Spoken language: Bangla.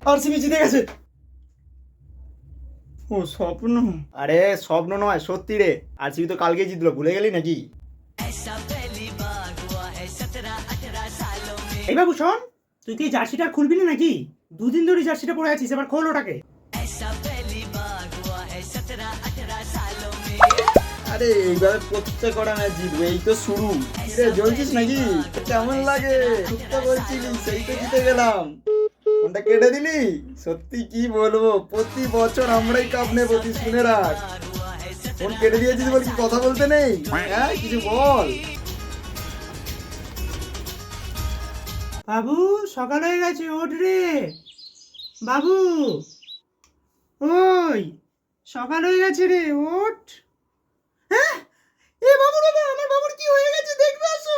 আরসিবি জিতে গেছে। ও স্বপ্ন? আরে স্বপ্ন নয়, সত্যি রে। আরসিবি তো কালকে জিতলো, ভুলে গেলি নাকি? এই বাবু শোন, তুই কি এই জার্সিটা আর খুলবি না নাকি? দুদিন ধরে জার্সিটা পরে আছিস, এবার খোল ওটাকে। আরে এইভাবে প্রত্যেকটা ম্যাচ জিতবে, এই তো শুরু। রে জ্বলছিস নাকি? কেমন লাগে? জিততে বলছিলি, সেই তো জিতে গেলাম। ফোনটা কেটে দিলি? সত্যি কি বলবো, প্রতি বছর আমরাই কাপ নেবো, তুই শুনে রাখ। ফোন কেটে দিয়েছিস বল, কি কথা বলতে নেই? হ্যাঁ কিছু বল। বাবু, সকাল হয়ে গেছে, ওঠ রে বাবু। ওই, সকাল হয়ে গেছে রে, ওঠ। হ্যাঁ, এ বাবু বাবা, আমার বাবুর কি হয়ে গেছে দেখবে আসো।